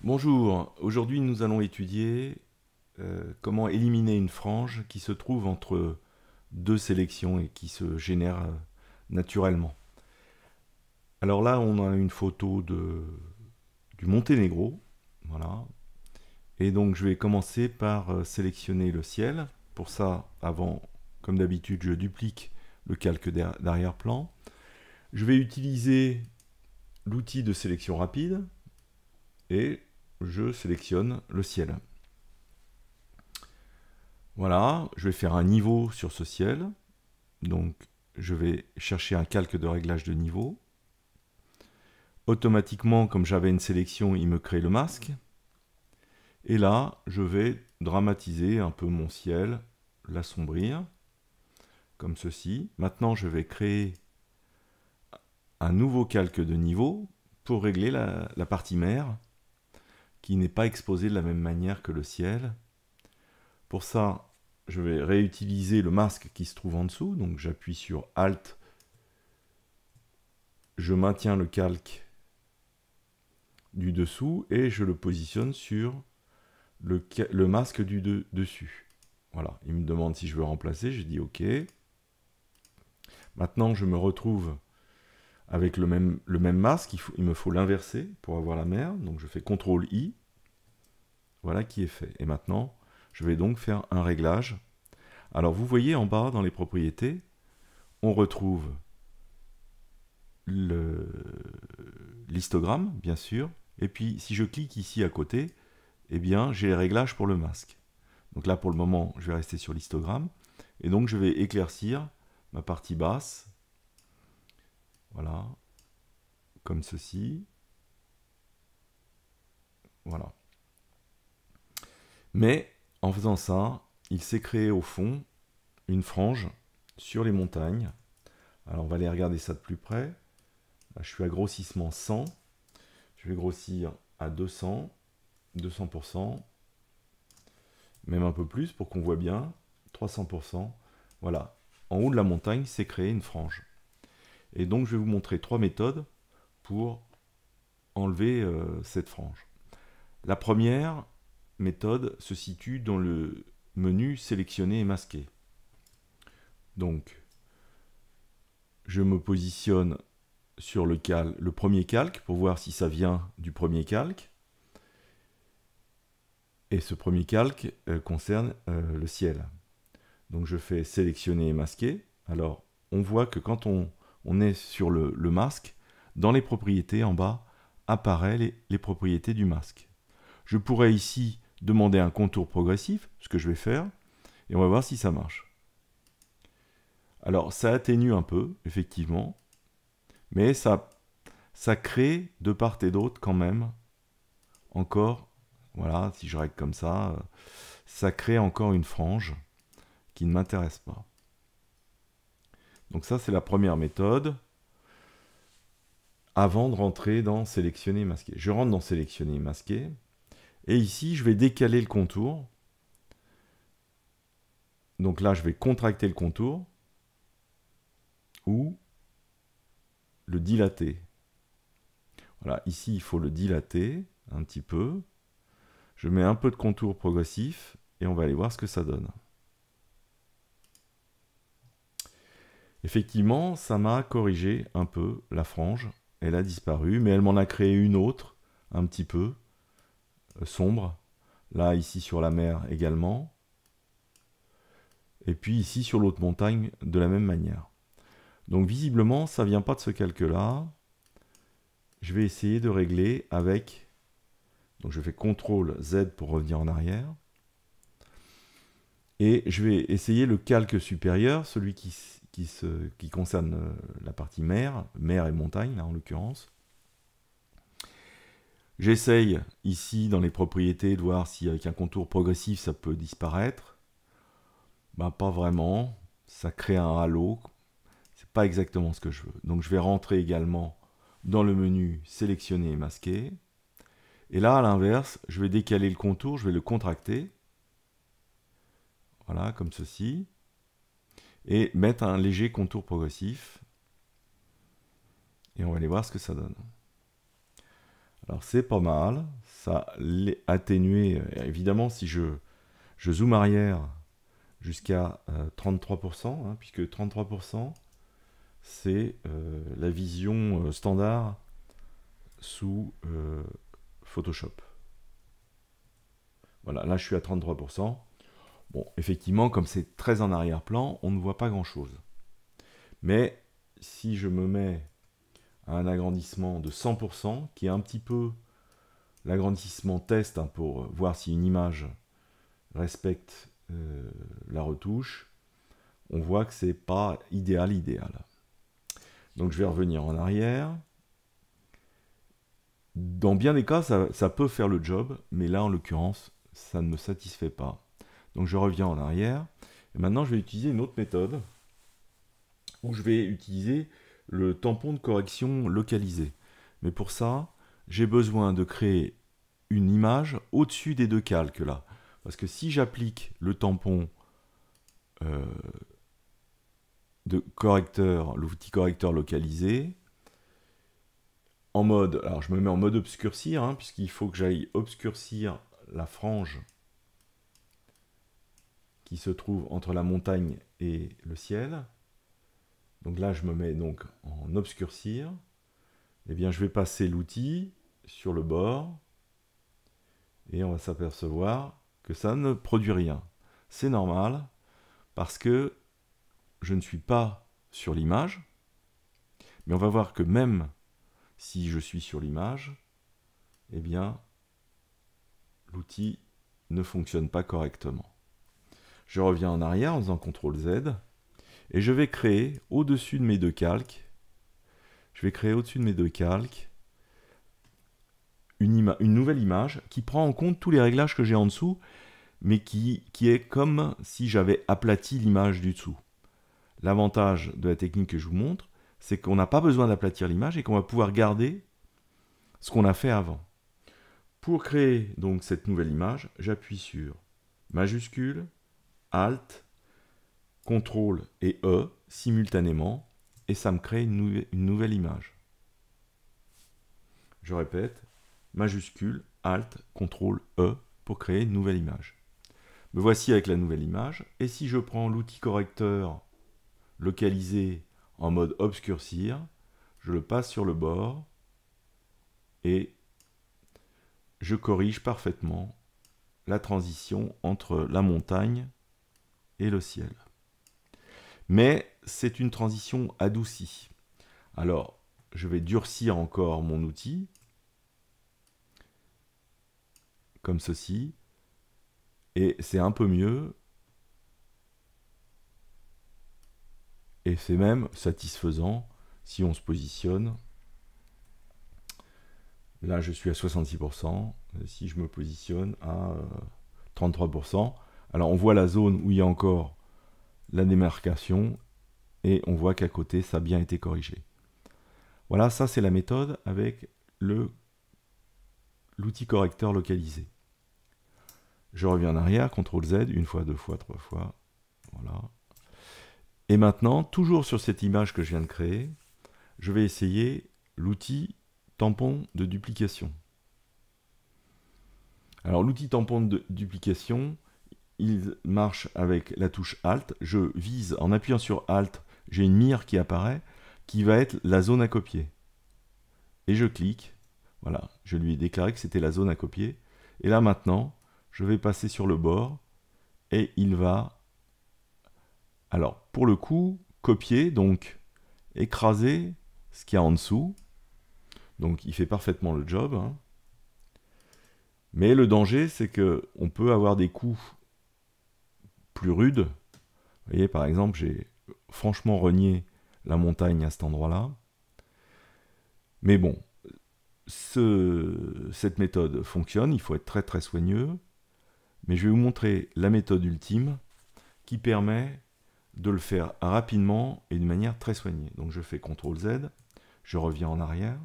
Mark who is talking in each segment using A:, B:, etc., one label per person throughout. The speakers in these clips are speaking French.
A: Bonjour, aujourd'hui nous allons étudier comment éliminer une frange qui se trouve entre deux sélections et qui se génère naturellement. Alors là on a une photo du Monténégro, voilà. Et donc je vais commencer par sélectionner le ciel. Pour ça, avant, comme d'habitude, je duplique le calque d'arrière-plan. Je vais utiliser l'outil de sélection rapide et je sélectionne le ciel. Voilà, je vais faire un niveau sur ce ciel. Donc, je vais chercher un calque de réglage de niveau. Automatiquement, comme j'avais une sélection, il me crée le masque. Et là, je vais dramatiser un peu mon ciel, l'assombrir, comme ceci. Maintenant, je vais créer un nouveau calque de niveau pour régler la partie mer, qui n'est pas exposée de la même manière que le ciel. Pour ça, je vais réutiliser le masque qui se trouve en dessous, donc j'appuie sur Alt, je maintiens le calque du dessous et je le positionne sur le masque du dessus. Voilà, il me demande si je veux remplacer, je dis OK. Maintenant, je me retrouve avec le même masque, il me faut l'inverser pour avoir la mer, donc je fais CTRL-I, voilà qui est fait. Et maintenant, je vais donc faire un réglage. Alors vous voyez en bas dans les propriétés, on retrouve l'histogramme, bien sûr, et puis si je clique ici à côté, eh bien j'ai les réglages pour le masque. Donc là pour le moment, je vais rester sur l'histogramme, et donc je vais éclaircir ma partie basse, voilà, comme ceci, voilà. Mais en faisant ça, il s'est créé au fond une frange sur les montagnes. Alors on va aller regarder ça de plus près. Là, je suis à grossissement 100. Je vais grossir à 200, 200%, même un peu plus pour qu'on voit bien, 300%. Voilà, en haut de la montagne, c'est créé une frange. Et donc je vais vous montrer trois méthodes pour enlever cette frange. La première méthode se situe dans le menu sélectionner et masquer. Donc, je me positionne sur le premier calque pour voir si ça vient du premier calque. Et ce premier calque concerne le ciel. Donc je fais sélectionner et masquer. Alors, on voit que quand on est sur le masque, dans les propriétés en bas, apparaissent les propriétés du masque. Je pourrais ici demander un contour progressif, ce que je vais faire, et on va voir si ça marche. Alors, ça atténue un peu, effectivement, mais ça crée de part et d'autre quand même, encore, voilà, si je règle comme ça crée encore une frange qui ne m'intéresse pas. Donc ça, c'est la première méthode, avant de rentrer dans sélectionner et masquer. Je rentre dans sélectionner et masquer, et ici, je vais décaler le contour. Donc là, je vais contracter le contour, ou le dilater. Voilà, ici, il faut le dilater un petit peu. Je mets un peu de contour progressif, et on va aller voir ce que ça donne. Effectivement, ça m'a corrigé un peu la frange. Elle a disparu, mais elle m'en a créé une autre, un petit peu sombre. Là, ici sur la mer également. Et puis ici sur l'autre montagne, de la même manière. Donc visiblement, ça ne vient pas de ce calque-là. Je vais essayer de régler avec... Donc je fais CTRL Z pour revenir en arrière. Et je vais essayer le calque supérieur, celui qui concerne la partie mer et montagne, là en l'occurrence. J'essaye ici dans les propriétés de voir si avec un contour progressif ça peut disparaître. Ben, pas vraiment, ça crée un halo, c'est pas exactement ce que je veux. Donc je vais rentrer également dans le menu sélectionner et masquer. Et là à l'inverse, je vais décaler le contour, je vais le contracter. Voilà, comme ceci. Et mettre un léger contour progressif. Et on va aller voir ce que ça donne. Alors c'est pas mal, ça l'est atténué. Évidemment, si je zoome arrière jusqu'à 33%, hein, puisque 33%, c'est la vision standard sous Photoshop. Voilà, là je suis à 33%. Bon, effectivement, comme c'est très en arrière-plan, on ne voit pas grand-chose. Mais si je me mets à un agrandissement de 100%, qui est un petit peu l'agrandissement test, hein, pour voir si une image respecte la retouche, on voit que c'est pas idéal. Donc je vais revenir en arrière. Dans bien des cas, ça peut faire le job, mais là en l'occurrence, ça ne me satisfait pas. Donc je reviens en arrière. Et maintenant, je vais utiliser une autre méthode où je vais utiliser le tampon de correction localisé. Mais pour ça, j'ai besoin de créer une image au-dessus des deux calques là. Parce que si j'applique le tampon de correcteur, l'outil correcteur localisé, en mode, alors je me mets en mode obscurcir, hein, puisqu'il faut que j'aille obscurcir la frange qui se trouve entre la montagne et le ciel. Donc là, je me mets donc en obscurcir. Eh bien, je vais passer l'outil sur le bord et on va s'apercevoir que ça ne produit rien. C'est normal parce que je ne suis pas sur l'image, mais on va voir que même si je suis sur l'image, eh bien, l'outil ne fonctionne pas correctement. Je reviens en arrière en faisant CTRL Z et je vais créer au-dessus de mes deux calques, une nouvelle image qui prend en compte tous les réglages que j'ai en dessous, mais qui est comme si j'avais aplati l'image du dessous. L'avantage de la technique que je vous montre, c'est qu'on n'a pas besoin d'aplatir l'image et qu'on va pouvoir garder ce qu'on a fait avant. Pour créer donc cette nouvelle image, j'appuie sur majuscule, Alt, CTRL et E simultanément, et ça me crée une nouvelle image. Je répète, majuscule, Alt, CTRL, E pour créer une nouvelle image. Me voici avec la nouvelle image, et si je prends l'outil correcteur localisé en mode obscurcir, je le passe sur le bord, et je corrige parfaitement la transition entre la montagne et le ciel. Mais c'est une transition adoucie. Alors, je vais durcir encore mon outil, comme ceci, et c'est un peu mieux, et c'est même satisfaisant si on se positionne. Là, je suis à 66%, si je me positionne à 33%. Alors, on voit la zone où il y a encore la démarcation, et on voit qu'à côté, ça a bien été corrigé. Voilà, ça c'est la méthode avec l'outil correcteur localisé. Je reviens en arrière, CTRL Z, une fois, deux fois, trois fois. Voilà. Et maintenant, toujours sur cette image que je viens de créer, je vais essayer l'outil tampon de duplication. Alors l'outil tampon de duplication, il marche avec la touche Alt. Je vise, en appuyant sur Alt, j'ai une mire qui apparaît, qui va être la zone à copier. Et je clique, voilà, je lui ai déclaré que c'était la zone à copier. Et là maintenant, je vais passer sur le bord, et il va, alors pour le coup, copier, donc écraser ce qu'il y a en dessous. Donc il fait parfaitement le job, hein. Mais le danger, c'est qu'on peut avoir des coups plus rudes. Vous voyez, par exemple, j'ai franchement renié la montagne à cet endroit-là. Mais bon, cette méthode fonctionne, il faut être très très soigneux. Mais je vais vous montrer la méthode ultime qui permet de le faire rapidement et d'une manière très soignée. Donc je fais CTRL Z, je reviens en arrière.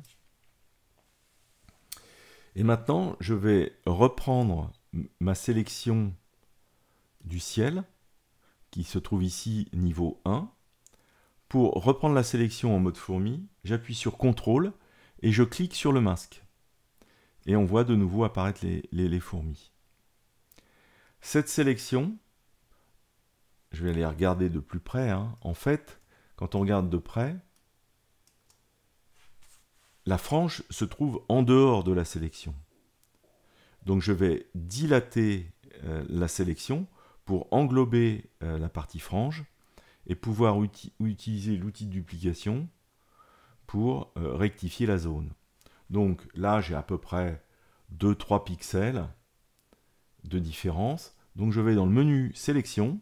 A: Et maintenant, je vais reprendre ma sélection du ciel, qui se trouve ici niveau 1. Pour reprendre la sélection en mode fourmi, j'appuie sur CTRL et je clique sur le masque. et on voit de nouveau apparaître les fourmis. Cette sélection, je vais aller regarder de plus près, hein. En fait, quand on regarde de près, la frange se trouve en dehors de la sélection. Donc je vais dilater la sélection pour englober la partie frange et pouvoir utiliser l'outil de duplication pour rectifier la zone. Donc là, j'ai à peu près 2-3 pixels de différence. Donc je vais dans le menu sélection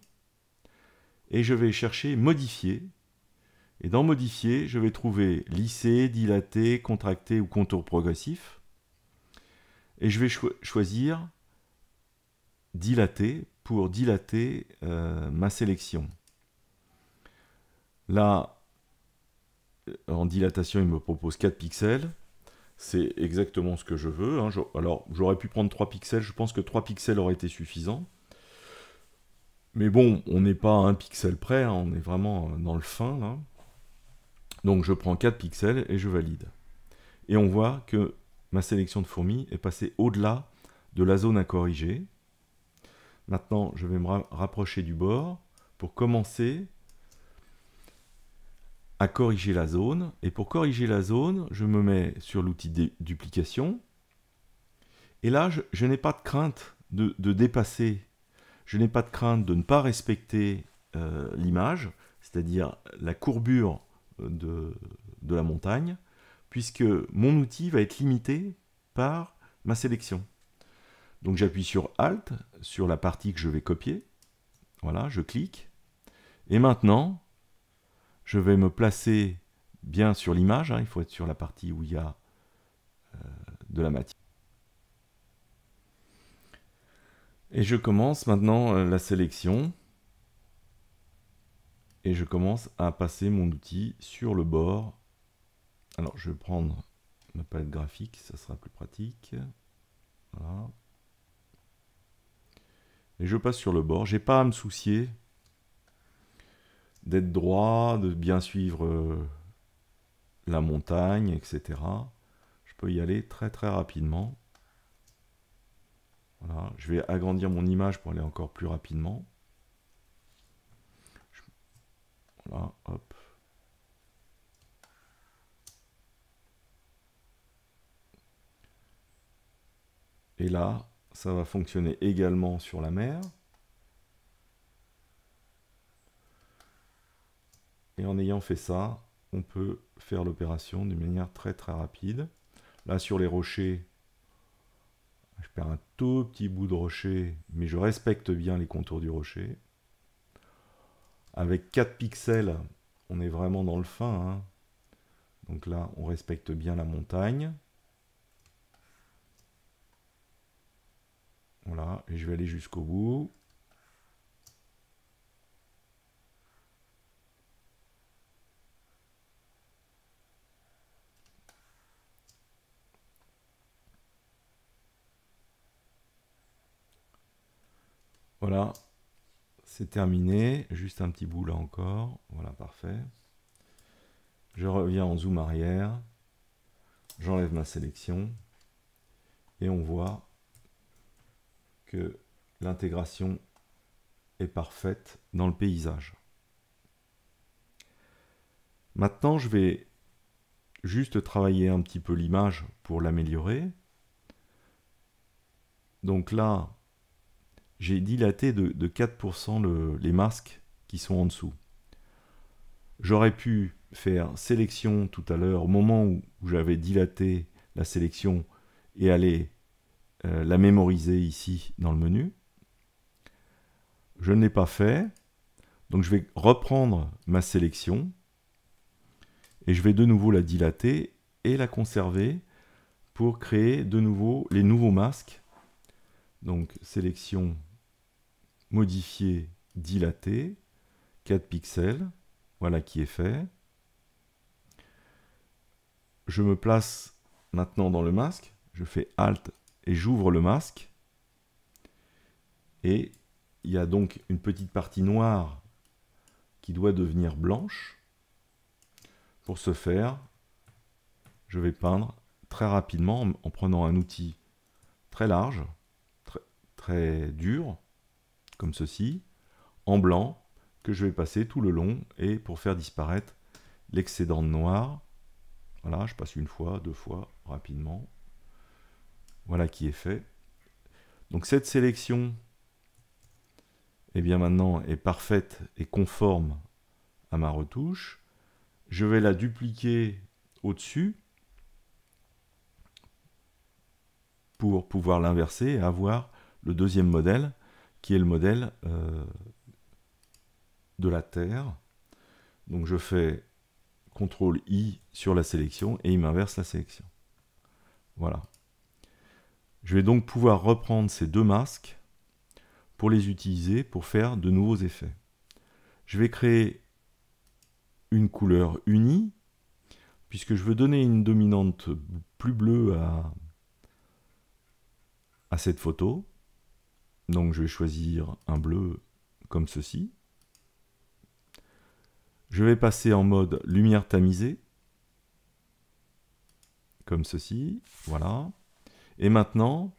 A: et je vais chercher modifier. Et dans modifier, je vais trouver lisser, dilater, contracter ou contour progressif. Et je vais choisir dilater pour dilater ma sélection. Là, en dilatation, il me propose 4 pixels. C'est exactement ce que je veux, hein. Alors, j'aurais pu prendre 3 pixels. Je pense que 3 pixels auraient été suffisants. Mais bon, on n'est pas à 1 pixel près, hein. On est vraiment dans le fin, là. Donc, je prends 4 pixels et je valide. Et on voit que ma sélection de fourmis est passée au-delà de la zone à corriger. Maintenant, je vais me rapprocher du bord pour commencer à corriger la zone. Et pour corriger la zone, je me mets sur l'outil de duplication. Et là, je n'ai pas de crainte de dépasser. Je n'ai pas de crainte de ne pas respecter l'image, c'est-à-dire la courbure de la montagne, puisque mon outil va être limité par ma sélection. Donc j'appuie sur Alt, sur la partie que je vais copier. Voilà, je clique. Et maintenant, je vais me placer bien sur l'image, hein. Il faut être sur la partie où il y a de la matière. Et je commence maintenant la sélection. Et je commence à passer mon outil sur le bord. Alors je vais prendre ma palette graphique, ça sera plus pratique. Voilà. Et je passe sur le bord. J'ai pas à me soucier d'être droit, de bien suivre la montagne, etc. Je peux y aller très très rapidement. Voilà. Je vais agrandir mon image pour aller encore plus rapidement. Voilà, hop. Et là, ça va fonctionner également sur la mer. Et en ayant fait ça, on peut faire l'opération d'une manière très très rapide. Là, sur les rochers, je perds un tout petit bout de rocher, mais je respecte bien les contours du rocher. Avec 4 pixels, on est vraiment dans le fin, hein. Donc là, on respecte bien la montagne. Voilà, et je vais aller jusqu'au bout. Voilà, c'est terminé. Juste un petit bout là encore. Voilà, parfait. Je reviens en zoom arrière. J'enlève ma sélection. Et on voit que l'intégration est parfaite dans le paysage. Maintenant, je vais juste travailler un petit peu l'image pour l'améliorer. Donc là, j'ai dilaté de 4% les masques qui sont en dessous. J'aurais pu faire sélection tout à l'heure, au moment où j'avais dilaté la sélection, et aller la mémoriser ici dans le menu. Je ne l'ai pas fait, donc je vais reprendre ma sélection, et je vais de nouveau la dilater et la conserver pour créer de nouveau les nouveaux masques. Donc sélection, modifier, dilater, 4 pixels, voilà qui est fait. Je me place maintenant dans le masque, je fais Alt et j'ouvre le masque. Et il y a donc une petite partie noire qui doit devenir blanche. Pour ce faire, je vais peindre très rapidement en prenant un outil très large, très dur, comme ceci, en blanc, que je vais passer tout le long, et pour faire disparaître l'excédent de noir. Voilà, je passe une fois, deux fois, rapidement. Voilà qui est fait. Donc cette sélection, eh bien maintenant, est parfaite et conforme à ma retouche. Je vais la dupliquer au-dessus pour pouvoir l'inverser et avoir le deuxième modèle, qui est le modèle de la Terre. Donc je fais CTRL-I sur la sélection et il m'inverse la sélection. Voilà. Je vais donc pouvoir reprendre ces deux masques pour les utiliser pour faire de nouveaux effets. Je vais créer une couleur unie, puisque je veux donner une dominante plus bleue à cette photo. Donc je vais choisir un bleu comme ceci. Je vais passer en mode lumière tamisée, comme ceci, voilà. Et maintenant,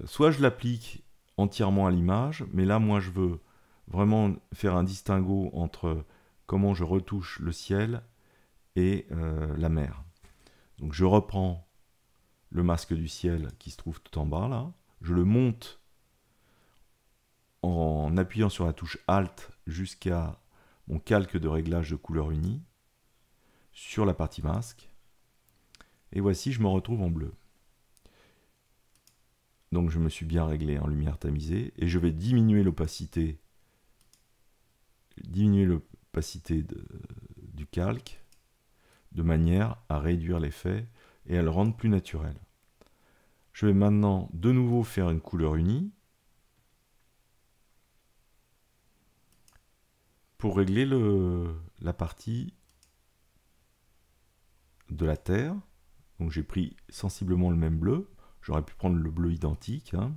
A: soit je l'applique entièrement à l'image, mais là, moi, je veux vraiment faire un distinguo entre comment je retouche le ciel et la mer. Donc, je reprends le masque du ciel qui se trouve tout en bas, là. Je le monte en appuyant sur la touche Alt jusqu'à mon calque de réglage de couleur unie sur la partie masque. Et voici, je me retrouve en bleu. Donc je me suis bien réglé en lumière tamisée et je vais diminuer l'opacité du calque de manière à réduire l'effet et à le rendre plus naturel. Je vais maintenant de nouveau faire une couleur unie pour régler la partie de la Terre. Donc j'ai pris sensiblement le même bleu. J'aurais pu prendre le bleu identique. Hein.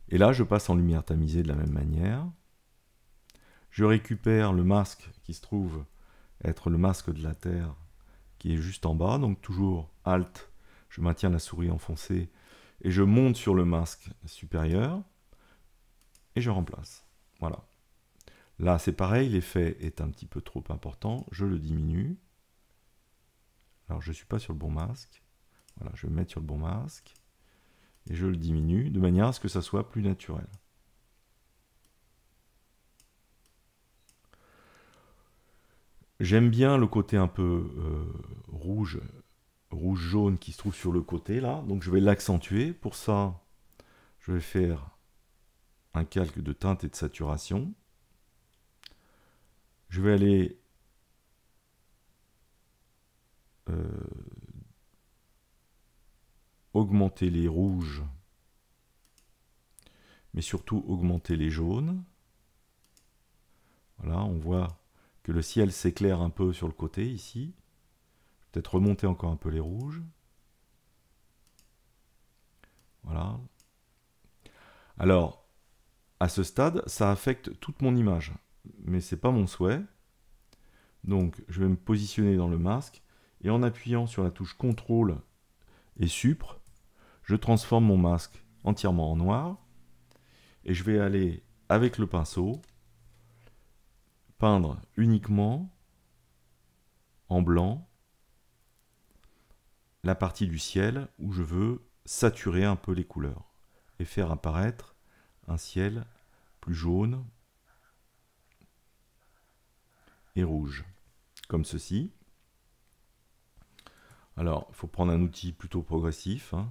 A: Et là, je passe en lumière tamisée de la même manière. Je récupère le masque qui se trouve être le masque de la Terre qui est juste en bas. Donc toujours Alt, je maintiens la souris enfoncée et je monte sur le masque supérieur et je remplace. Voilà. Là, c'est pareil, l'effet est un petit peu trop important. Je le diminue. Alors, je ne suis pas sur le bon masque. Voilà, je vais me mettre sur le bon masque et je le diminue de manière à ce que ça soit plus naturel. J'aime bien le côté un peu rouge-jaune qui se trouve sur le côté là, donc je vais l'accentuer. Pour ça, je vais faire un calque de teinte et de saturation. Je vais aller augmenter les rouges, mais surtout augmenter les jaunes. Voilà, on voit que le ciel s'éclaire un peu sur le côté ici. Peut-être remonter encore un peu les rouges. Voilà. Alors, à ce stade, ça affecte toute mon image, mais ce n'est pas mon souhait. Donc, je vais me positionner dans le masque et en appuyant sur la touche CTRL et Supr, je transforme mon masque entièrement en noir et je vais aller avec le pinceau peindre uniquement en blanc la partie du ciel où je veux saturer un peu les couleurs et faire apparaître un ciel plus jaune et rouge, comme ceci. Alors, il faut prendre un outil plutôt progressif, hein.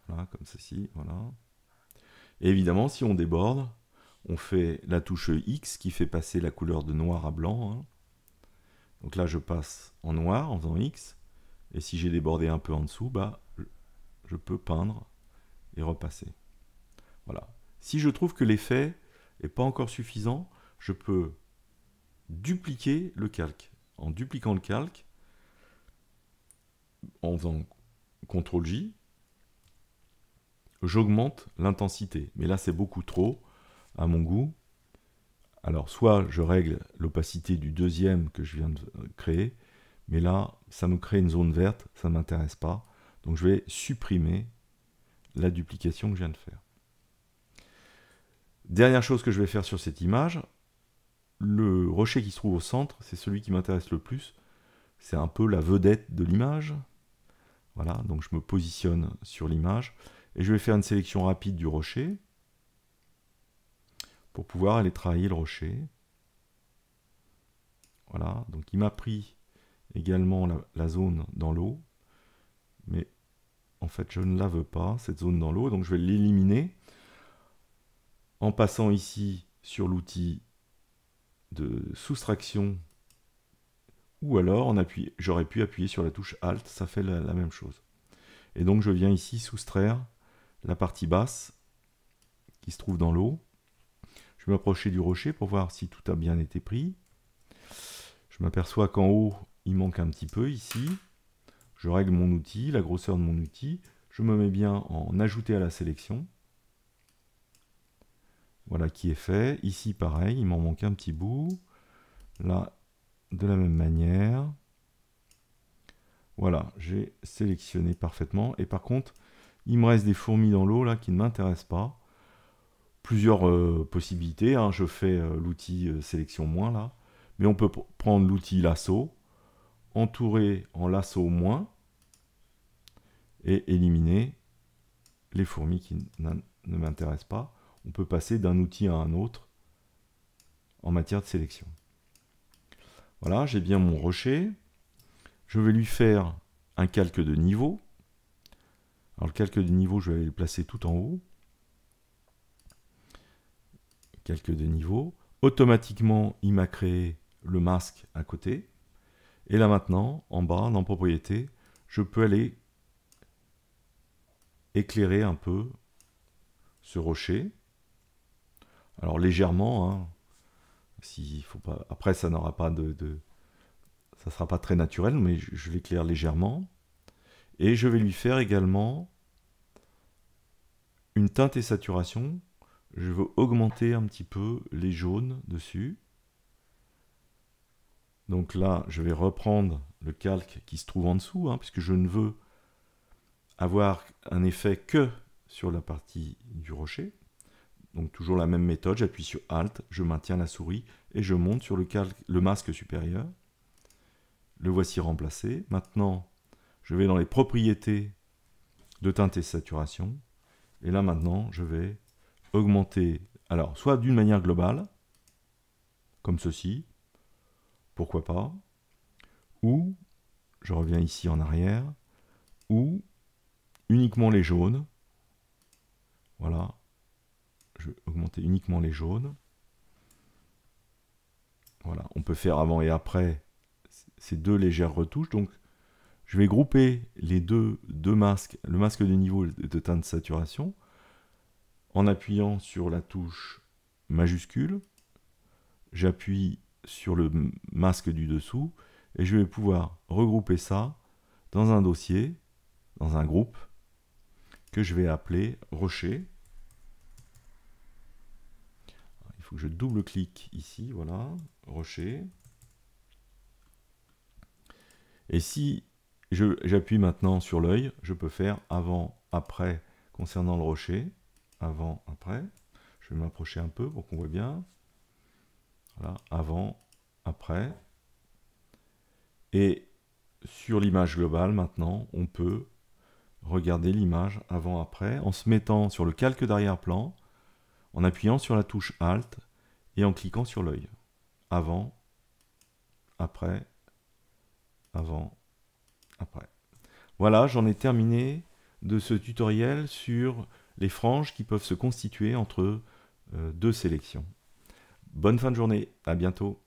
A: Voilà, comme ceci, voilà. Et évidemment, si on déborde, on fait la touche X qui fait passer la couleur de noir à blanc. Hein. Donc là, je passe en noir en faisant X. Et si j'ai débordé un peu en dessous, bah, je peux peindre et repasser. Voilà. Si je trouve que l'effet n'est pas encore suffisant, je peux dupliquer le calque. En dupliquant le calque, en faisant CTRL-J, j'augmente l'intensité. Mais là, c'est beaucoup trop, à mon goût. Alors, soit je règle l'opacité du deuxième que je viens de créer, Mais là, ça me crée une zone verte, ça ne m'intéresse pas. Donc je vais supprimer la duplication que je viens de faire. Dernière chose que je vais faire sur cette image, le rocher qui se trouve au centre, c'est celui qui m'intéresse le plus. C'est un peu la vedette de l'image. Voilà, donc je me positionne sur l'image et je vais faire une sélection rapide du rocher pour pouvoir aller travailler le rocher. Voilà, donc il m'a pris également la zone dans l'eau, mais en fait je ne la veux pas, cette zone dans l'eau, donc je vais l'éliminer en passant ici sur l'outil de soustraction, ou alors j'aurais pu appuyer sur la touche Alt, ça fait la même chose. Et donc je viens ici soustraire la partie basse qui se trouve dans l'eau. Je vais m'approcher du rocher pour voir si tout a bien été pris. Je m'aperçois qu'en haut, il manque un petit peu ici. Je règle mon outil, la grosseur de mon outil. Je me mets bien en ajouter à la sélection. Voilà qui est fait. Ici, pareil, il m'en manque un petit bout. Là, de la même manière. Voilà, j'ai sélectionné parfaitement. Et par contre, il me reste des fourmis dans l'eau là qui ne m'intéressent pas. Plusieurs possibilités. Hein. Je fais l'outil sélection moins là. Mais on peut prendre l'outil lasso, entourer en lasso moins et éliminer les fourmis qui ne m'intéressent pas. On peut passer d'un outil à un autre en matière de sélection. Voilà, j'ai bien mon rocher. Je vais lui faire un calque de niveau. Alors le calque de niveau, je vais le placer tout en haut. Calque de niveau. Automatiquement, il m'a créé le masque à côté. Et là maintenant, en bas, dans Propriétés, je peux aller éclairer un peu ce rocher. Alors légèrement, hein, faut pas. Après, ça n'aura pas ça sera pas très naturel, mais je l'éclaire légèrement. Et je vais lui faire également une teinte et saturation. Je veux augmenter un petit peu les jaunes dessus. Donc là, je vais reprendre le calque qui se trouve en dessous, hein, puisque je ne veux avoir un effet que sur la partie du rocher. Donc toujours la même méthode, j'appuie sur Alt, je maintiens la souris et je monte sur le masque supérieur. Le voici remplacé. Maintenant, je vais dans les propriétés de teinte et saturation. Et là maintenant, je vais augmenter, alors soit d'une manière globale, comme ceci, pourquoi pas, ou, je reviens ici en arrière, ou uniquement les jaunes. Voilà, je vais augmenter uniquement les jaunes. Voilà, on peut faire avant et après ces deux légères retouches. Donc, je vais grouper les deux masques, le masque de niveau et de teinte de saturation, en appuyant sur la touche majuscule. J'appuie sur le masque du dessous et je vais pouvoir regrouper ça dans un dossier, dans un groupe que je vais appeler rocher. Il faut que je double-clique ici, voilà, rocher. Et si j'appuie maintenant sur l'œil, je peux faire avant, après concernant le rocher. Avant, après. Je vais m'approcher un peu pour qu'on voit bien. Voilà, avant, après. Et sur l'image globale, maintenant, on peut regarder l'image avant, après, en se mettant sur le calque d'arrière-plan, en appuyant sur la touche Alt et en cliquant sur l'œil. Avant, après, avant, après. Voilà, j'en ai terminé de ce tutoriel sur les franges qui peuvent se constituer entre deux sélections. Bonne fin de journée, à bientôt.